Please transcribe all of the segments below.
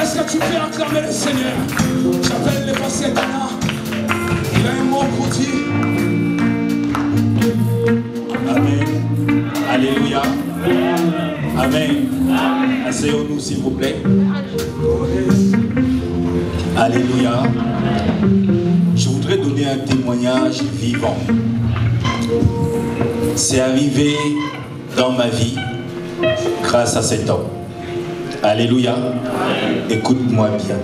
Est-ce que tu peux acclamer le Seigneur? J'appelle le pasteur Dana. Il a un mot pour dire. Amen. Alléluia. Amen. Asseyons-nous s'il vous plaît. Alléluia. Je voudrais donner un témoignage vivant. C'est arrivé dans ma vie grâce à cet homme. Alléluia. Écoute-moi bien.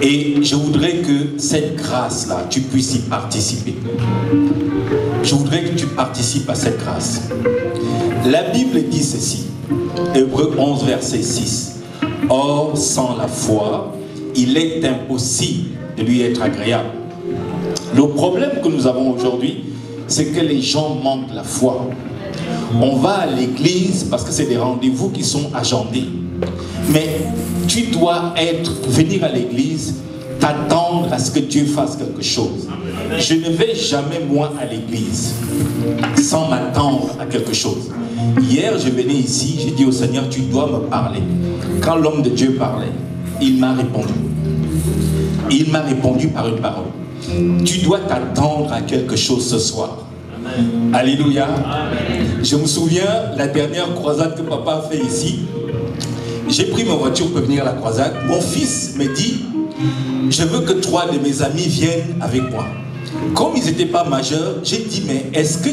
Et je voudrais que cette grâce-là, tu puisses y participer. Je voudrais que tu participes à cette grâce. La Bible dit ceci. Hébreux 11, verset 6. Or, sans la foi, il est impossible de lui être agréable. Le problème que nous avons aujourd'hui, c'est que les gens manquent la foi. On va à l'église parce que c'est des rendez-vous qui sont agendés. Mais tu dois venir à l'église, t'attendre à ce que Dieu fasse quelque chose. Je ne vais jamais moi à l'église sans m'attendre à quelque chose. Hier, je venais ici, j'ai dit au Seigneur, tu dois me parler. Quand l'homme de Dieu parlait, il m'a répondu. Il m'a répondu par une parole. Tu dois t'attendre à quelque chose ce soir. Amen. Alléluia. Amen. Je me souviens, la dernière croisade que papa a fait ici, j'ai pris ma voiture pour venir à la croisade. Mon fils me dit, je veux que 3 de mes amis viennent avec moi. Comme ils n'étaient pas majeurs, j'ai dit, mais est-ce que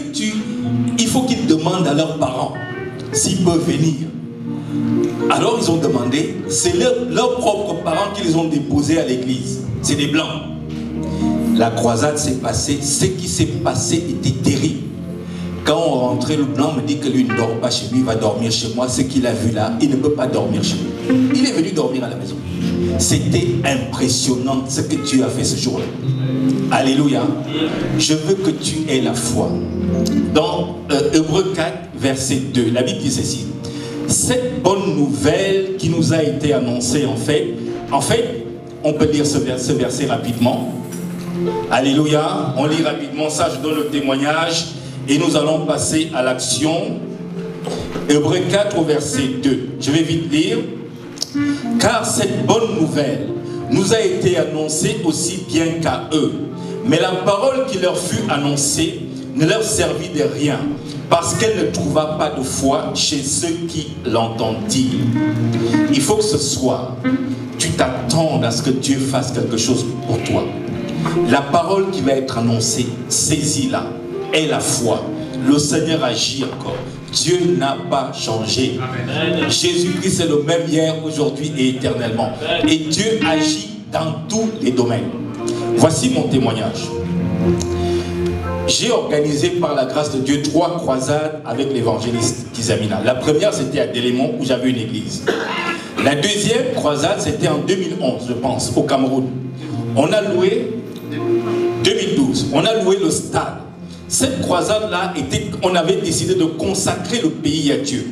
il faut qu'ils demandent à leurs parents s'ils peuvent venir. Alors ils ont demandé, c'est leurs propres parents qui les ont déposés à l'église. C'est des blancs. La croisade s'est passée, ce qui s'est passé était terrible. Quand on rentrait, le blanc me dit que lui ne dort pas chez lui, il va dormir chez moi. Ce qu'il a vu là, il ne peut pas dormir chez lui. Il est venu dormir à la maison. C'était impressionnant ce que Dieu a fait ce jour-là. Alléluia. Je veux que tu aies la foi. Dans Hébreux 4, verset 2, la Bible dit ceci. Cette bonne nouvelle qui nous a été annoncée, en fait, on peut lire ce verset rapidement. Alléluia. On lit rapidement ça, je donne le témoignage. Et nous allons passer à l'action. Hébreux 4 au verset 2. Je vais vite lire. Car cette bonne nouvelle nous a été annoncée aussi bien qu'à eux. Mais la parole qui leur fut annoncée ne leur servit de rien, parce qu'elle ne trouva pas de foi chez ceux qui l'entendirent. Il faut que ce soir, tu t'attendes à ce que Dieu fasse quelque chose pour toi. La parole qui va être annoncée, saisis-la. Et la foi. Le Seigneur agit encore. Dieu n'a pas changé. Jésus-Christ est le même hier, aujourd'hui et éternellement. Et Dieu agit dans tous les domaines. Voici mon témoignage. J'ai organisé par la grâce de Dieu 3 croisades avec l'évangéliste Kizamina. La première, c'était à Délémont où j'avais une église. La deuxième croisade, c'était en 2011, je pense, au Cameroun. On a loué, 2012, on a loué le stade. Cette croisade-là, on avait décidé de consacrer le pays à Dieu.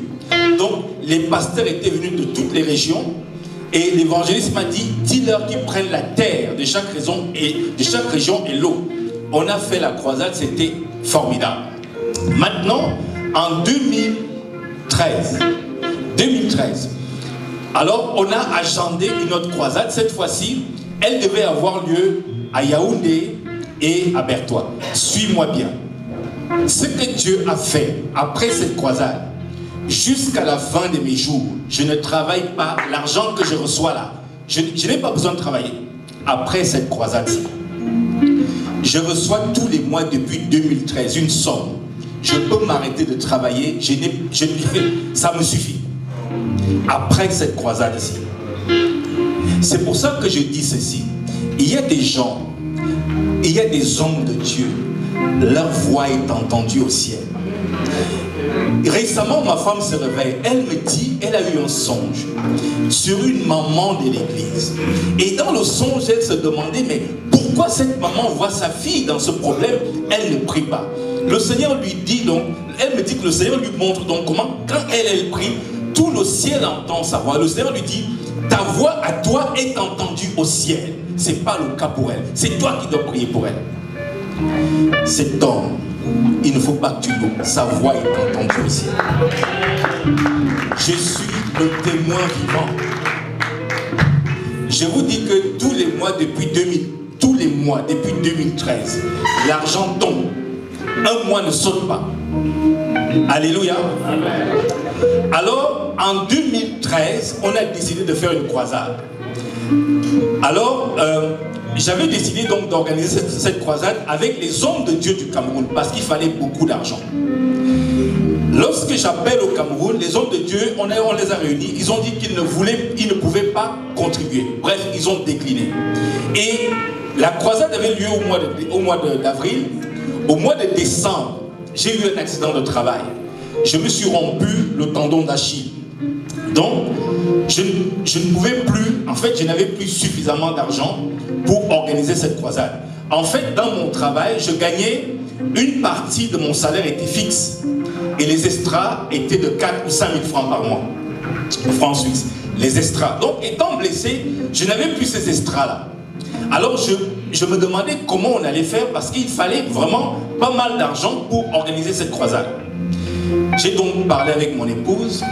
Donc, les pasteurs étaient venus de toutes les régions. Et l'évangéliste m'a dit, dis-leur qu'ils prennent la terre de chaque région et l'eau. On a fait la croisade, c'était formidable. Maintenant, en 2013, alors on a agendé une autre croisade. Cette fois-ci, elle devait avoir lieu à Yaoundé et à Bertois. Suis-moi bien. Ce que Dieu a fait après cette croisade, jusqu'à la fin de mes jours, je ne travaille pas. L'argent que je reçois là, je n'ai pas besoin de travailler. Après cette croisade-ci, je reçois tous les mois depuis 2013 une somme. Je peux m'arrêter de travailler, ça me suffit. Après cette croisade-ci. C'est pour ça que je dis ceci. Il y a des gens, il y a des hommes de Dieu, leur voix est entendue au ciel. Récemment, ma femme se réveille. Elle me dit, elle a eu un songe sur une maman de l'église. Et dans le songe, elle se demandait, mais pourquoi cette maman voit sa fille dans ce problème? Elle ne prie pas. Le Seigneur lui dit donc, elle me dit que le Seigneur lui montre donc comment, quand elle prie, tout le ciel entend sa voix. Le Seigneur lui dit, ta voix à toi est entendue au ciel. Ce n'est pas le cas pour elle. C'est toi qui dois prier pour elle. Cet homme, il ne faut pas que tu loues. Sa voix est entendue au ciel. Je suis le témoin vivant. Je vous dis que tous les mois depuis 2013, l'argent tombe. Un mois ne saute pas. Alléluia. Alors, en 2013, on a décidé de faire une croisade. Alors, j'avais décidé donc d'organiser cette croisade avec les hommes de Dieu du Cameroun parce qu'il fallait beaucoup d'argent. Lorsque j'appelle au Cameroun, les hommes de Dieu, on les a réunis, ils ont dit qu'ils ne pouvaient pas contribuer. Bref, ils ont décliné. Et la croisade avait lieu au mois d'avril. Au mois de décembre, j'ai eu un accident de travail. Je me suis rompu le tendon d'Achille. Donc, je ne pouvais plus, en fait, je n'avais plus suffisamment d'argent pour organiser cette croisade. En fait, dans mon travail, je gagnais, une partie de mon salaire était fixe. Et les extras étaient de 4 ou 5 000 francs par mois. Francs suisses. Les extras. Donc, étant blessé, je n'avais plus ces extras-là. Alors, je me demandais comment on allait faire parce qu'il fallait vraiment pas mal d'argent pour organiser cette croisade. J'ai donc parlé avec mon épouse,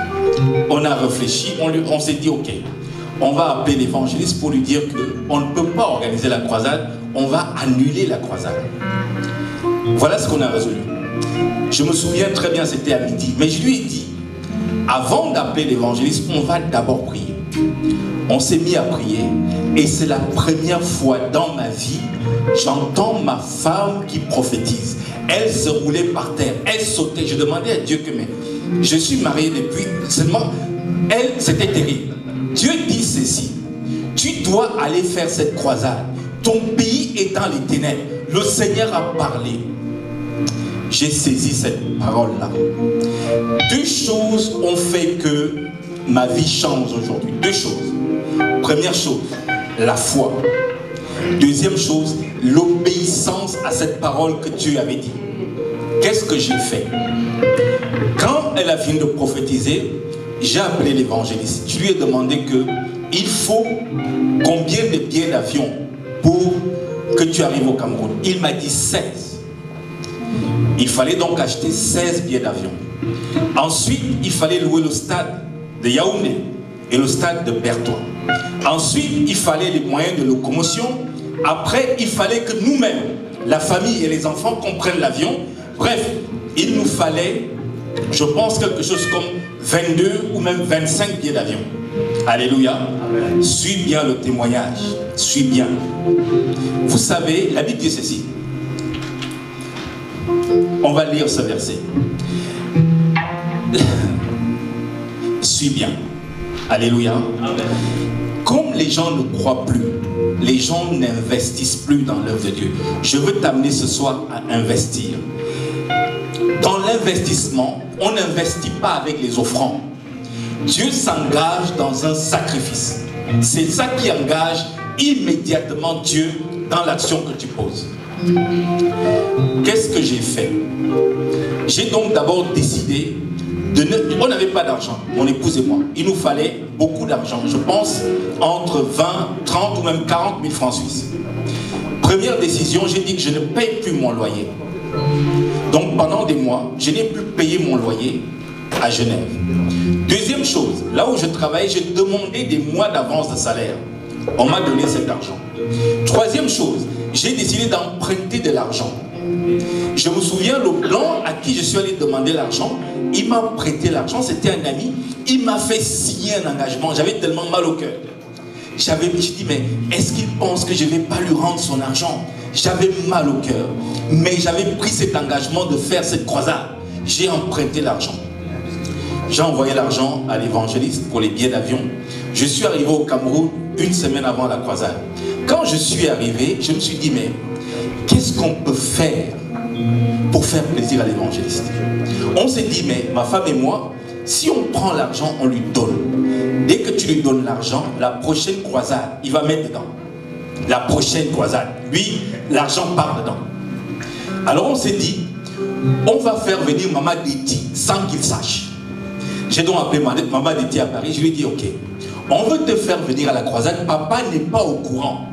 on a réfléchi, on s'est dit, ok, on va appeler l'évangéliste pour lui dire qu'on ne peut pas organiser la croisade, on va annuler la croisade. Voilà ce qu'on a résolu. Je me souviens très bien, c'était à midi, mais je lui ai dit, avant d'appeler l'évangéliste, on va d'abord prier. On s'est mis à prier et c'est la première fois dans ma vie, j'entends ma femme qui prophétise. Elle se roulait par terre, elle sautait. Je demandais à Dieu que, mais je suis marié depuis, seulement, elle, c'était terrible. Dieu dit ceci, tu dois aller faire cette croisade. Ton pays est dans les ténèbres. Le Seigneur a parlé. J'ai saisi cette parole-là. Deux choses ont fait que ma vie change aujourd'hui. Deux choses. Première chose, la foi. Deuxième chose, l'obéissance à cette parole que Dieu avait dit. Qu'est-ce que j'ai fait? Quand elle a fini de prophétiser, j'ai appelé l'évangéliste. Je lui ai demandé qu'il faut combien de billets d'avion pour que tu arrives au Cameroun. Il m'a dit 16. Il fallait donc acheter 16 billets d'avion. Ensuite, il fallait louer le stade de Yaoundé et le stade de Bertois. Ensuite, il fallait les moyens de locomotion. Après, il fallait que nous-mêmes, la famille et les enfants, comprennent l'avion. Bref, il nous fallait, je pense, quelque chose comme 22 ou même 25 billets d'avion. Alléluia. Amen. Suis bien le témoignage. Suis bien. Vous savez, la Bible dit ceci. On va lire ce verset. Suis bien. Alléluia. Amen. Comme les gens ne croient plus, les gens n'investissent plus dans l'œuvre de Dieu. Je veux t'amener ce soir à investir. Dans l'investissement, on n'investit pas avec les offrandes. Dieu s'engage dans un sacrifice. C'est ça qui engage immédiatement Dieu dans l'action que tu poses. Qu'est-ce que j'ai fait? J'ai donc d'abord décidé on n'avait pas d'argent, mon épouse et moi. Il nous fallait beaucoup d'argent. Je pense entre 20, 30 ou même 40 000 francs suisses. Première décision, j'ai dit que je ne paye plus mon loyer. Donc pendant des mois, je n'ai plus payé mon loyer à Genève. Deuxième chose, là où je travaillais, j'ai demandé des mois d'avance de salaire. On m'a donné cet argent. Troisième chose, j'ai décidé d'emprunter de l'argent. Je me souviens, le blanc à qui je suis allé demander l'argent, il m'a prêté l'argent, c'était un ami, il m'a fait signer un engagement, j'avais tellement mal au cœur. Je dit, mais est-ce qu'il pense que je ne vais pas lui rendre son argent? J'avais mal au cœur, mais j'avais pris cet engagement de faire cette croisade. J'ai emprunté l'argent. J'ai envoyé l'argent à l'évangéliste pour les billets d'avion. Je suis arrivé au Cameroun une semaine avant la croisade. Quand je suis arrivé, je me suis dit, mais qu'est-ce qu'on peut faire pour faire plaisir à l'évangéliste? On s'est dit, mais ma femme et moi, si on prend l'argent, on lui donne. Dès que tu lui donnes l'argent, la prochaine croisade, il va mettre dedans. La prochaine croisade, lui, l'argent part dedans. Alors on s'est dit, on va faire venir Maman Déti sans qu'il sache. J'ai donc appelé Maman Déti à Paris, je lui ai dit, ok, on veut te faire venir à la croisade, papa n'est pas au courant.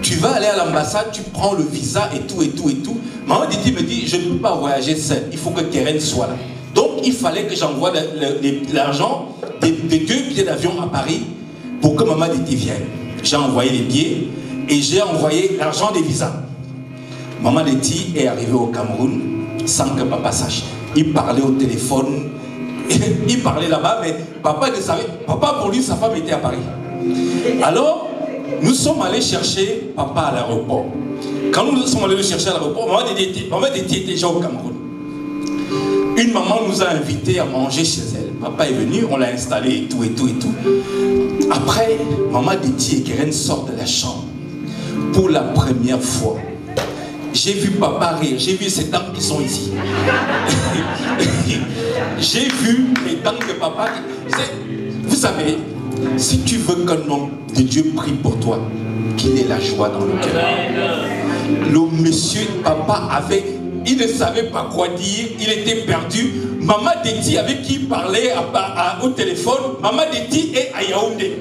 Tu vas aller à l'ambassade, tu prends le visa et tout, et tout, et tout. Maman Déti me dit, je ne peux pas voyager seul, il faut que Keren soit là. Donc il fallait que j'envoie l'argent des 2 billets d'avion à Paris, pour que Maman Deti vienne. J'ai envoyé les billets et j'ai envoyé l'argent des visas. Maman Deti est arrivée au Cameroun sans que papa sache. Il parlait au téléphone, il parlait là-bas, mais papa ne savait. Papa, pour lui, sa femme était à Paris. Alors, nous sommes allés chercher papa à l'aéroport. Quand nous sommes allés le chercher à l'aéroport, Maman Deti était déjà au Cameroun. Une maman nous a invités à manger chez elle. Papa est venu, on l'a installé et tout, et tout, et tout. Après, Maman Deti et Keren sortent de la chambre. Pour la première fois, j'ai vu papa rire, j'ai vu ces dents qui sont ici. J'ai vu les dents de papa. Vous savez, si tu veux qu'un homme de Dieu prie pour toi, qu'il ait la joie dans le cœur. Le monsieur, papa avait, il ne savait pas quoi dire, il était perdu. Maman Deti avec qui il parlait au téléphone, Maman Deti est à Yaoundé.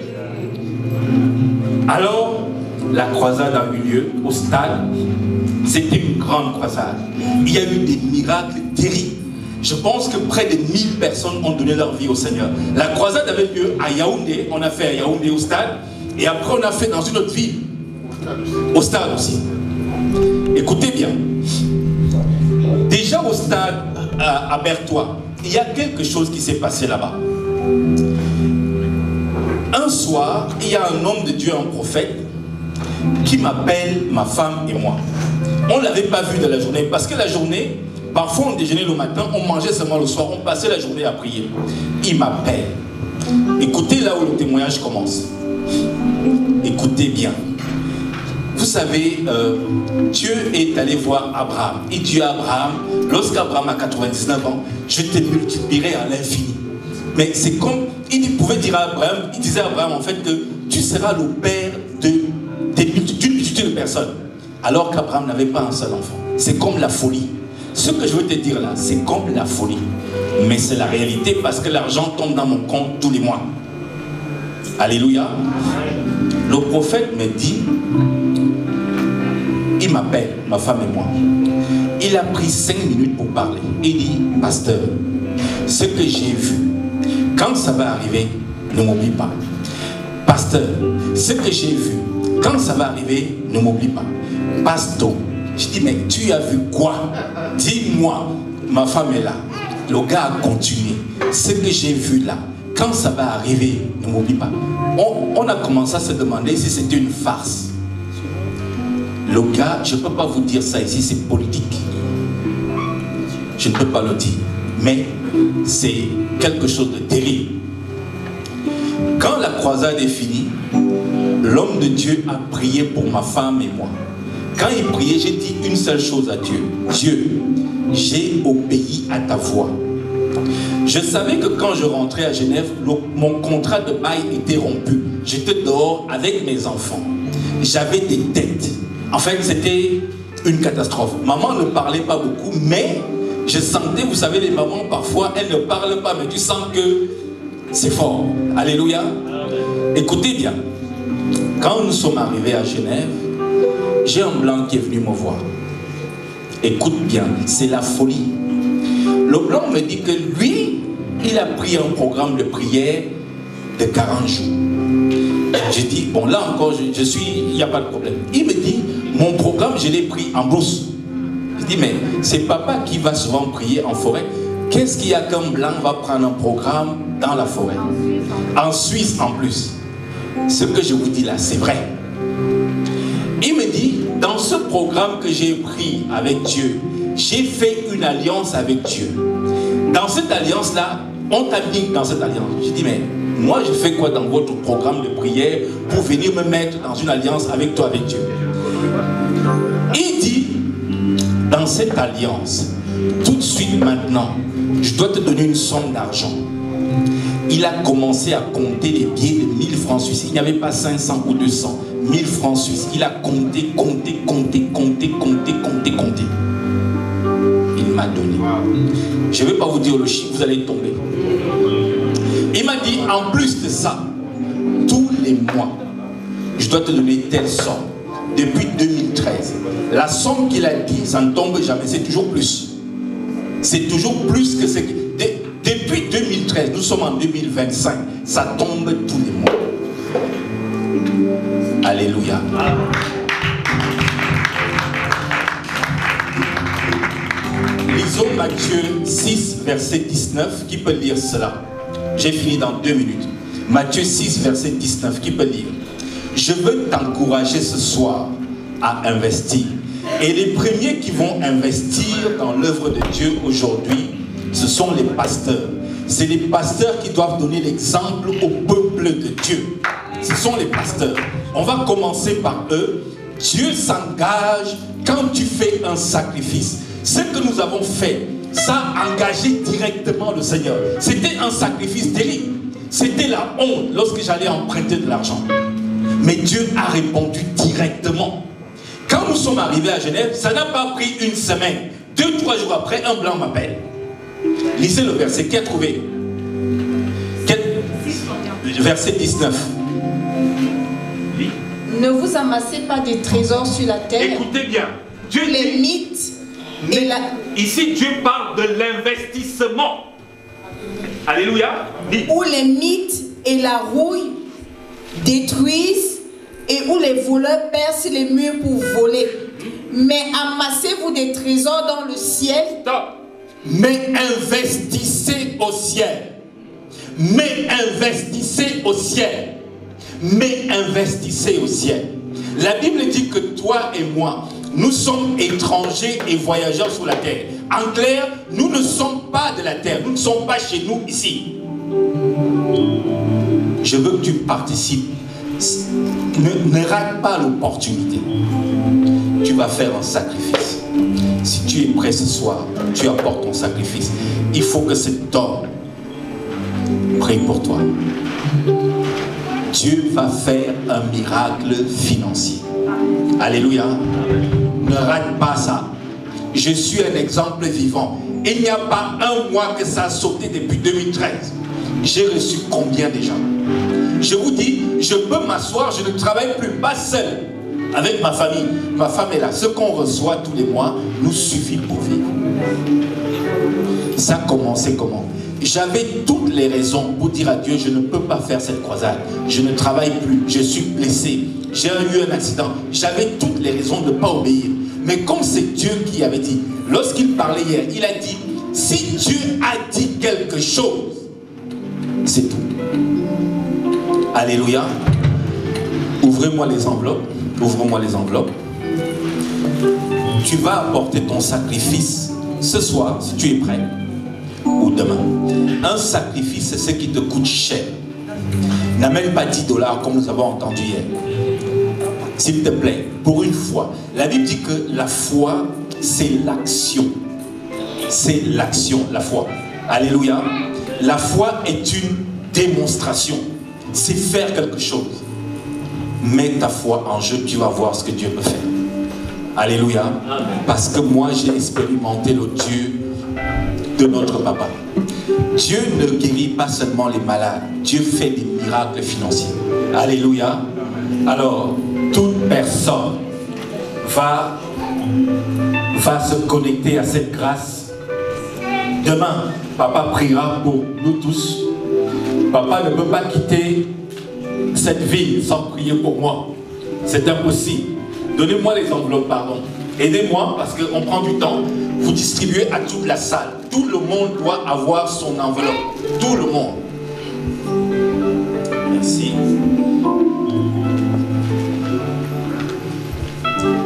Alors, la croisade a eu lieu au stade. C'était une grande croisade. Il y a eu des miracles terribles. Je pense que près de 1000 personnes ont donné leur vie au Seigneur. La croisade avait lieu à Yaoundé. On a fait à Yaoundé au stade. Et après, on a fait dans une autre ville. Au stade aussi. Écoutez bien. Déjà au stade à Berthois, il y a quelque chose qui s'est passé là-bas. Un soir, il y a un homme de Dieu, un prophète, qui m'appelle ma femme et moi. On ne l'avait pas vu de la journée, parce que la journée, parfois on déjeunait le matin, on mangeait seulement le soir, on passait la journée à prier. Il m'appelle. Écoutez là où le témoignage commence. Écoutez bien. Vous savez, Dieu est allé voir Abraham. Il dit à Abraham, lorsqu'Abraham a 99 ans, je te multiplierai à l'infini. Mais c'est comme, il pouvait dire à Abraham, il disait à Abraham en fait que tu seras le père d'une multitude de personnes. Alors qu'Abraham n'avait pas un seul enfant. C'est comme la folie. Ce que je veux te dire là, c'est comme la folie. Mais c'est la réalité parce que l'argent tombe dans mon compte tous les mois. Alléluia. Le prophète me dit, il m'appelle, ma femme et moi. Il a pris 5 minutes pour parler. Il dit, pasteur, ce que j'ai vu, quand ça va arriver, ne m'oublie pas. Pasteur, ce que j'ai vu, quand ça va arriver, ne m'oublie pas. Pasteur, je dis, mais tu as vu quoi? Dis-moi, ma femme est là. Le gars a continué. Ce que j'ai vu là, quand ça va arriver, ne m'oublie pas. On a commencé à se demander si c'était une farce. Le gars, je ne peux pas vous dire ça ici, c'est politique. Je ne peux pas le dire. Mais c'est quelque chose de terrible. Quand la croisade est finie, l'homme de Dieu a prié pour ma femme et moi. Quand il priait, j'ai dit une seule chose à Dieu. Dieu, j'ai obéi à ta voix. Je savais que quand je rentrais à Genève, mon contrat de bail était rompu. J'étais dehors avec mes enfants. J'avais des dettes. En fait, c'était une catastrophe. Maman ne parlait pas beaucoup, mais je sentais, vous savez, les mamans, parfois, elles ne parlent pas, mais tu sens que c'est fort. Alléluia. Écoutez bien. Quand nous sommes arrivés à Genève, j'ai un blanc qui est venu me voir. Écoute bien, c'est la folie. Le blanc me dit que lui, il a pris un programme de prière de 40 jours. J'ai dit, bon là encore, il n'y a pas de problème. Il me dit, mon programme, je l'ai pris en brousse. Je dis, mais c'est papa qui va souvent prier en forêt. Qu'est-ce qu'il y a qu'un blanc va prendre un programme dans la forêt? En Suisse en plus. Ce que je vous dis là, c'est vrai. Il me dit, dans ce programme que j'ai pris avec Dieu, j'ai fait une alliance avec Dieu. Dans cette alliance-là, on t'a mis dans cette alliance. Je dis, mais moi, je fais quoi dans votre programme de prière pour venir me mettre dans une alliance avec toi, avec Dieu? Il dit, dans cette alliance, tout de suite maintenant, je dois te donner une somme d'argent. Il a commencé à compter les billets de 1000 francs suisses. Il n'y avait pas 500 ou 200. 1000 francs suisses. Il a compté. Il m'a donné. Je ne vais pas vous dire le chiffre, vous allez tomber. Il m'a dit, en plus de ça, tous les mois, je dois te donner telle somme. Depuis 2013. La somme qu'il a dit, ça ne tombe jamais, c'est toujours plus. C'est toujours plus que ce que... Depuis 2013, nous sommes en 2025, ça tombe tous les mois. Alléluia. Lisons Matthieu 6, verset 19. Qui peut lire cela? J'ai fini dans 2 minutes. Matthieu 6, verset 19. Qui peut lire? Je veux t'encourager ce soir à investir. Et les premiers qui vont investir dans l'œuvre de Dieu aujourd'hui, ce sont les pasteurs. C'est les pasteurs qui doivent donner l'exemple au peuple de Dieu. Ce sont les pasteurs. On va commencer par eux. Dieu s'engage quand tu fais un sacrifice. Ce que nous avons fait, ça a engagé directement le Seigneur. C'était un sacrifice terrible. C'était la honte lorsque j'allais emprunter de l'argent. Mais Dieu a répondu directement. Quand nous sommes arrivés à Genève, ça n'a pas pris une semaine. 2-3 jours après, un blanc m'appelle. Lisez le verset. Qui a trouvé? Verset 19. Ne vous amassez pas des trésors sur la terre. Écoutez bien. Dieu les dit, mythes et la... Ici, Dieu parle de l'investissement. Alléluia. Dit. Où les mythes et la rouille détruisent et où les voleurs percent les murs pour voler. Mais amassez-vous des trésors dans le ciel. Stop. Mais investissez au ciel. Mais investissez au ciel. Mais investissez au ciel. La Bible dit que toi et moi, nous sommes étrangers et voyageurs sur la terre. En clair, nous ne sommes pas de la terre. Nous ne sommes pas chez nous ici. Je veux que tu participes. Ne rate pas l'opportunité. Tu vas faire un sacrifice. Si tu es prêt ce soir, tu apportes ton sacrifice. Il faut que cet homme prie pour toi. Dieu va faire un miracle financier. Alléluia. Ne rate pas ça. Je suis un exemple vivant. Il n'y a pas un mois que ça a sauté depuis 2013. J'ai reçu combien déjà? Je vous dis, je peux m'asseoir, je ne travaille plus, pas seul. Avec ma famille. Ma femme est là. Ce qu'on reçoit tous les mois nous suffit pour vivre. Ça a commencé comment? J'avais toutes les raisons pour dire à Dieu, je ne peux pas faire cette croisade. Je ne travaille plus, je suis blessé. J'ai eu un accident. J'avais toutes les raisons de ne pas obéir. Mais comme c'est Dieu qui avait dit, lorsqu'il parlait hier, il a dit, si Dieu a dit quelque chose, c'est tout. Alléluia. Ouvrez-moi les enveloppes. Ouvre-moi les enveloppes. Tu vas apporter ton sacrifice ce soir, si tu es prêt, ou demain. Un sacrifice, c'est ce qui te coûte cher. N'amène pas 10 $ comme nous avons entendu hier. S'il te plaît, pour une fois. La Bible dit que la foi, c'est l'action. C'est l'action, la foi. Alléluia. La foi est une démonstration. C'est faire quelque chose. Mets ta foi en jeu, tu vas voir ce que Dieu peut faire. Alléluia. Parce que moi, j'ai expérimenté le Dieu de notre papa. Dieu ne guérit pas seulement les malades. Dieu fait des miracles financiers. Alléluia. Alors, toute personne va se connecter à cette grâce. Demain, papa priera pour nous tous. Papa ne peut pas quitter cette ville sans prier pour moi. C'est impossible. Donnez-moi les enveloppes, pardon. Aidez-moi parce qu'on prend du temps. Vous distribuez à toute la salle. Tout le monde doit avoir son enveloppe. Tout le monde. Merci.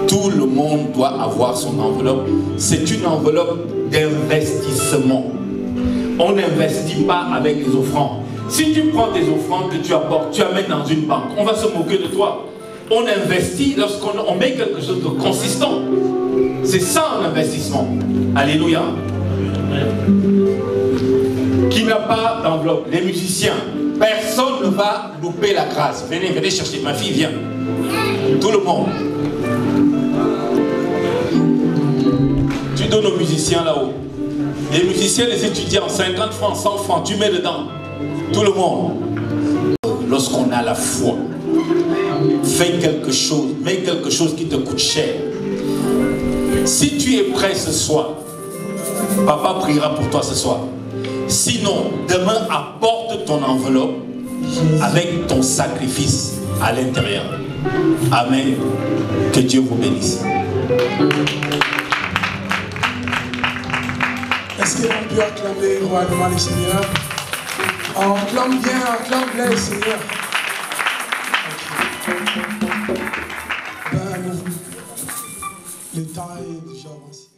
Tout le monde doit avoir son enveloppe. C'est une enveloppe d'investissement. On n'investit pas avec les offrandes. Si tu prends tes offrandes que tu apportes, tu amènes dans une banque, on va se moquer de toi. On investit lorsqu'on met quelque chose de consistant. C'est ça un investissement. Alléluia. Qui n'a pas d'enveloppe? Les musiciens. Personne ne va louper la grâce. Venez, venez chercher. Ma fille, viens. Tout le monde. Tu donnes aux musiciens là-haut. Les musiciens, les étudiants, 50 francs, 100 francs, tu mets dedans. Tout le monde. Lorsqu'on a la foi, fais quelque chose, mets quelque chose qui te coûte cher. Si tu es prêt ce soir, papa priera pour toi ce soir. Sinon, demain, apporte ton enveloppe avec ton sacrifice à l'intérieur. Amen. Que Dieu vous bénisse. Est-ce qu'on peut acclamer royalement le Seigneur? On acclame bien, acclame le Seigneur. Ben, le temps est déjà avancé.